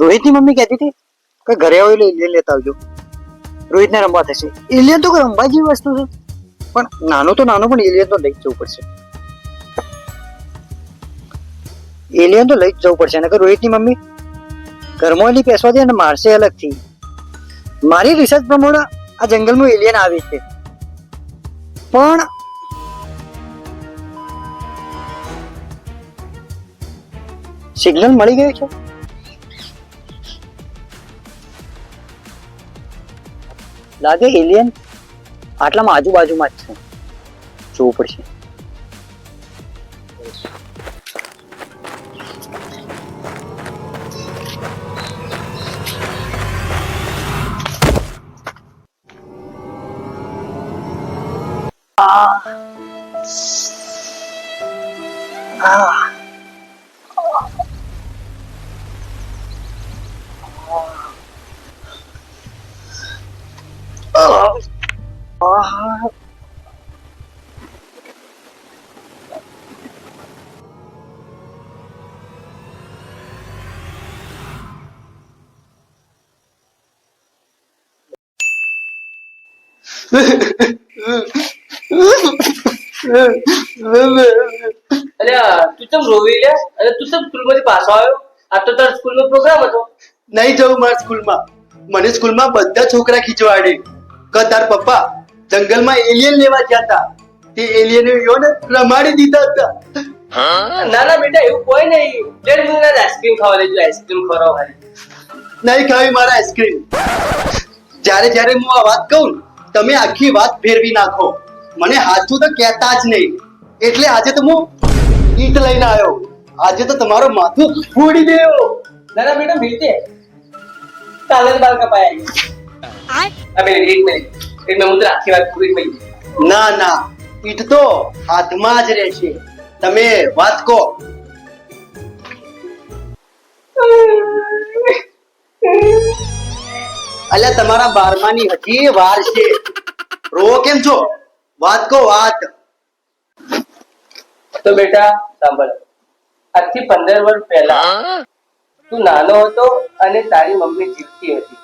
રોહિતની mummy કહેતી હતી કે ઘરે આવેલું એલિયન લેતા આવજો, રોહિતને રમવા થશે. એલિયન તો રમવા જેવી વસ્તુ છે, પણ નાનો તો નાનો, પણ એલિયન તો લઈ જ જવું પડશે. એલિયન તો લઈ જ જવું પડશે. નકર રોહિતની મમ્મી ઘરમાં એલી પેસવા દે અને મારશે અલગથી. મારી રિસર્ચ પ્રમાણે આ જંગલમાં એલિયન આવી છે, પણ સિગ્નલ મળી ગયું છે. લાગે એલિયન આટલામાં આજુબાજુમાં જ છે, જોવું પડશે. અલ્યા તું ચમ રોવી લે? અને તું ચમ સ્કૂલમાંથી પાછો આવ્યો? આ તો તાર સ્કૂલનો પ્રોગ્રામ હતો. નહીં જવું મારા સ્કૂલમાં. મને સ્કૂલમાં બધા છોકરા ખીચવાડે કે તાર પપ્પા જંગલમાં એલિયન લેવા ગયા હતા, તે એલિયન યોને રમાડી દીધા હતા. ના ના બેટા, એવું કોઈ નહીં. લેટ મને આઈસ્ક્રીમ ખાવા લેજો, આઈસ્ક્રીમ ખવડાવો ખાલી. નહીં ખાવી મારા આઈસ્ક્રીમ. જ્યારે જ્યારે હું આ વાત કહું તમે આખી વાત ફેરવી નાખો. મને સાચું તો કહેતા જ નહીં. એટલે આજે તો હું ઈટ લઈને આવ્યો. આજે તો તમારો માથું ફોડી દેવો. ના ના બેટા, મિલતે કાલે જ બાલ કપાયા. અબે એક મિનિટ હું તો આખી વાત પૂરી થઈ. ના ના, ઈટ તો હાથમાં જ રહેશે. તમે વાત કહો. અલ્યા તમારા 12માની હજી વાર છે. રો કેમ છો? વાત કહો વાત. તો બેટા સાંભળ, આજથી 15 વર્ષ પહેલા તું નાનો હતો અને તારી મમ્મી જીવતી હતી,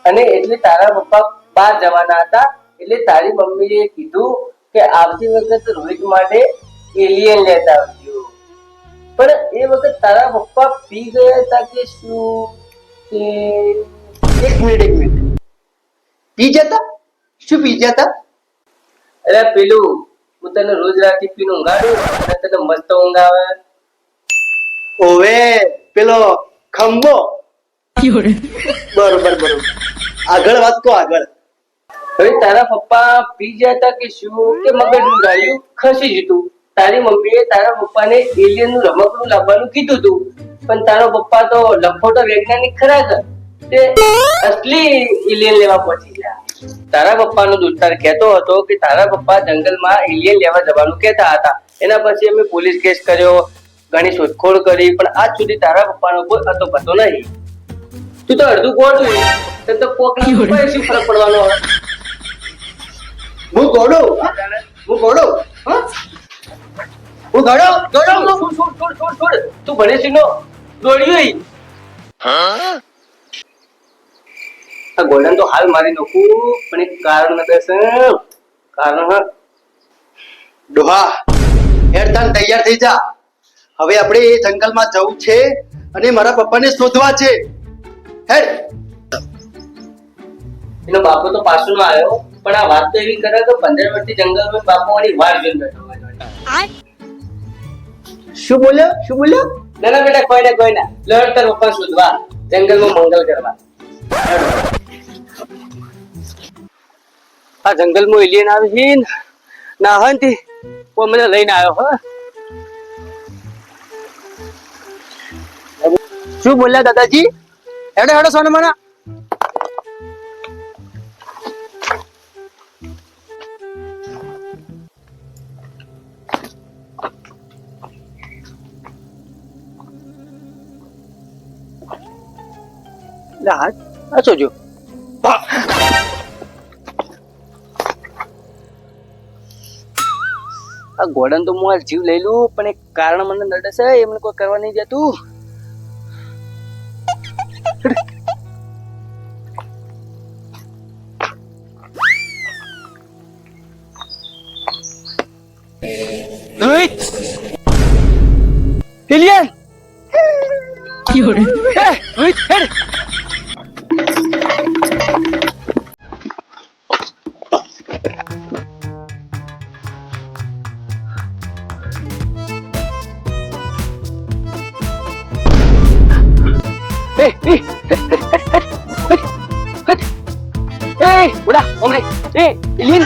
અને એટલે તારા પપ્પા બહાર જવાના હતા. એટલે તારી મમ્મીએ કીધું કે આવતી વખત રોહિત માટે એલિયન લેતા આવજો. પણ એ વખત તારા પપ્પા પી ગયા હતા કે શું? કે એક મિનિટ. પી જતા? શું પી જતા? અરે પેલું હું તને રોજ રાતે પીને ઊંઘાડું અને તને મસ્ત ઊંઘ આવે. ઓવે પેલો ખંભો. બરોબર. આગળ વાત કહો આગળ. હવે તારા પપ્પા પી ગયા હતા કે શું? કે મગજનું ગાળ્યું ખસી જતું. તારી મમ્મીએ તારા પપ્પાને એલિયનનું રમકડું લાવવાનું કીધું હતું, પણ તારો પપ્પા તો લખોટો વૈજ્ઞાનિક ખરા છે, તે અસલી એલિયન લેવા પહોંચી ગયા. તારા પપ્પાનો દોસ્તાર કહેતો હતો કે તારા પપ્પા જંગલમાં એલિયન લેવા જવાનું કહેતા હતા. એના પછી અમે પોલીસ કેસ કર્યો, ઘણી શોધખોળ કરી, પણ આજ સુધી તારા પપ્પાનો કોઈ અતો પતો નહીં. તું તો અડધું કોણ છું, તો કોકના ઉપર શું ફરક પડવાનો હવે? હું ગોડો. હા? હું ગોડો. છોડ. તું ભણે છે નો દોડ્યું. આ ગોલ્ડન તો હાલ મારી નાખું, પણ એક કારણ નથી. કારણ ડોહા હેડતાન તૈયાર થઈ જા. હવે આપણે એ જંગલમાં જવું છે અને મારા પપ્પાને શોધવા છે. હેડ. એનો બાપો તો પાછો ના આવ્યો, પણ આ વાત તો એવી કરે કે 15 વર્ષથી જંગલમાં બાપો વાળી વાર જોઈને બેઠો. શું બોલ્યો? ના ના બેટા, કોઈ ના લડ તાર પપ્પા શોધવા, જંગલમાં મંગલ કરવા. આ જંગલમાં એલિયન આવે છે ના હંતી કોઈ મને લઈને આવ્યો. શું બોલ્યા દાદાજી? હેડો સોને મને. હાથ જો આ ગોડન તો હું જીવ લઈ લઉં, પણ એક કારણ મને નડે છે, એ મને કોઈ કરવા નહીં જતું. ઉડા ઓમરે એ એલિયન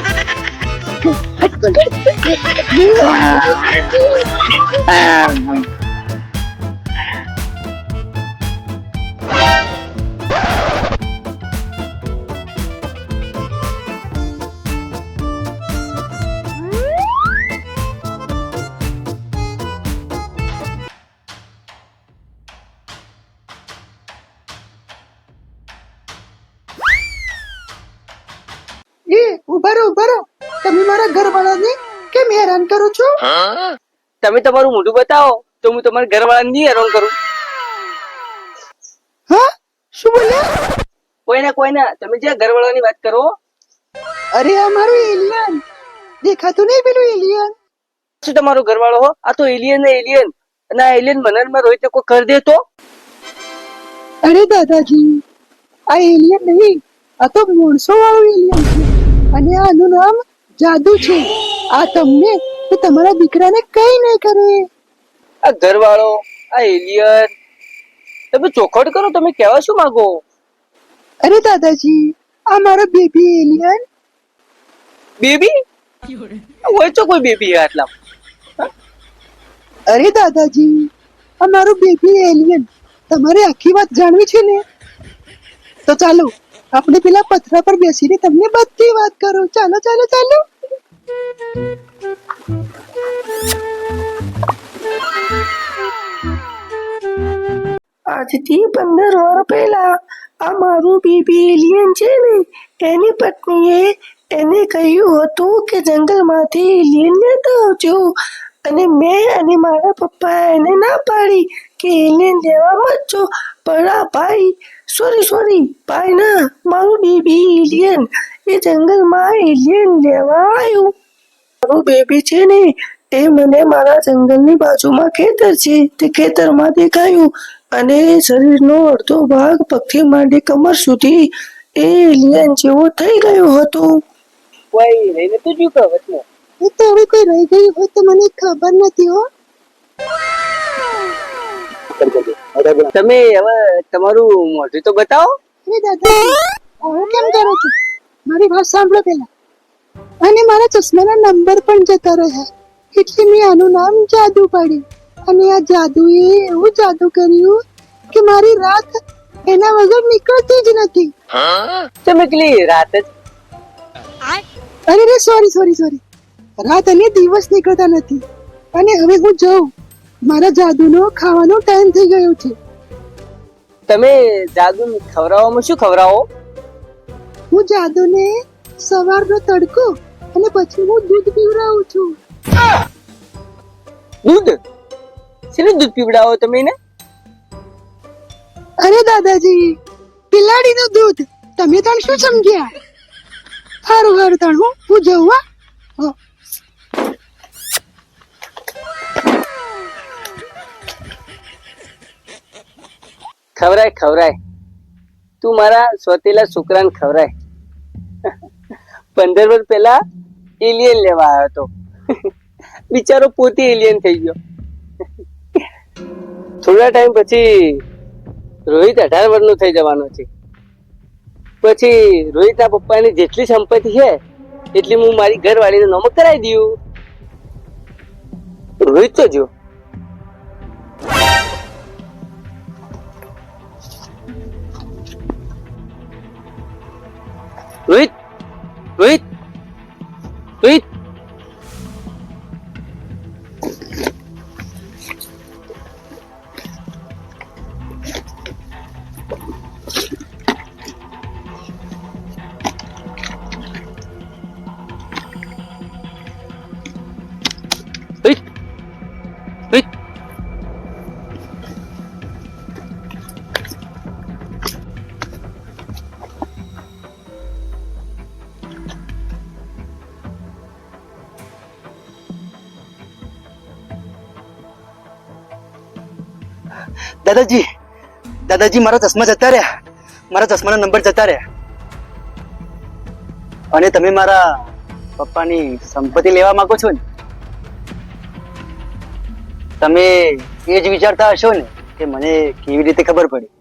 એ ઉભા રહો તમે મારા ઘરવાળાને કેમ હેરાન કરો છો? તમે તમારું મોઢું બતાવો તો હું તમારા ઘરવાળાને નહીં હેરાન કરું. હા શું બોલ્યા? કોઈના તમે જે ઘરવાળાની વાત કરો. અરે આ મારું એલિયન દેખાતું નહીં પેલું એલિયન. શું તમારો ઘરવાળો હો? આ તો એલિયન ને એલિયન અને આ એલિયન મનનમાં રોહિત કોઈ કરી દે તો? અરે દાદાજી આ એલિયન નહીં, આ તો માણસો વાળું એલિયન છે અને આનું નામ જાદુ છે. આ તમને કે તમારા દીકરાને કઈ નહીં કરે. આ ઘરવાળો આ એલિયન તમે ચોખવટ કરો. તમે કહેવા શું માંગો? અરે દાદાજી આ મારો બેબી એલિયન. બેબી હોય તો કોઈ બેબી આટલા? અરે દાદાજી આ મારું બેબી એલિયન. તમારે આખી વાત જાણવી છે ને તો ચાલો આપણે પેલા પથરા પર બેસીને તમને બધી વાત કરું. ચાલો ચાલો ચાલો. આજથી 15 વર્ષ પહેલા આ મારું બેબી એલિયન છે ને એની પત્નીએ એને કહ્યું હતું કે જંગલમાંથી એલિયન લેતા આવજો અને મેં અને મારા પપ્પા એને ના પાડી કે એલિયન લેવા મત જો. પણ આ ભાઈ સોરી ભાઈ ના મારું બેબી એલિયન એ જંગલમાં એલિયન લેવા આવ્યું. મારું બેબી છે ને એ મને મારા જંગલની બાજુમાં ખેતર છે તે ખેતરમાં દેખાયું અને શરીરનો અડધો ભાગ પગથી માંડી કમર સુધી એ એલિયન જેવો થઈ ગયો હતો. કોઈ રહીને તો શું કહો વચમાં? એ તો હવે કોઈ રહી ગયું હોય તો મને ખબર નથી હો. તમે હવે તમારું મોઢું તો બતાવો. અરે દાદાજી આવું કેમ કરો છો? મારી વાત સાંભળો પેલા. અને મારા ચશ્માના નંબર પણ જતા રહ્યા એટલે મેં આનું નામ જાદુ પાડ્યું. અને આ જાદુએ એવું જાદુ કર્યું કે મારી રાત એના વગર નીકળતી જ નથી. તમે પેલી રાત જ અરે સોરી રાત અને દિવસ નીકળતા નથી. અને હવે હું જાઉં, મારા જાદુનો ખાવાનો ટાઈમ થઈ ગયો છે. તમે જાદુ ખવડાવવામાં શું ખવડાવો? હું જાદુને સવારનો તડકો અને પછી હું દૂધ પીવડાવું છું. દૂધ? શેનું દૂધ પીવડાવો તમે એને? અરે દાદાજી બિલાડીનું દૂધ. તમે તાણ શું સમજ્યા? હારું તાણ હું જઉં. હા ખવરાય તું મારા સોતેલા છોકરાને ખવરાય. 15 વર્ષ પહેલા એલિયન લેવા આવ્યો હતો. બિચારો પોતે એલિયન થઈ ગયો. થોડા ટાઈમ પછી રોહિત 18 વર્ષનો થઈ જવાનો છે. પછી રોહિતના પપ્પાની જેટલી સંપત્તિ છે એટલી હું મારી ઘરવાળીને નોમ કરાવી દઉં. રોહિત તો જો રોહિત રોહિત રોહિત રોહિત રોહિત દાદાજી મારા ચશ્મા જતા રહ્યા. મારા ચશ્માના નંબર જતા રહ્યા. અને તમે મારા પપ્પાની સંપત્તિ લેવા માંગો છો ને? તમે એ જ વિચારતા હશો ને કે મને કેવી રીતે ખબર પડી?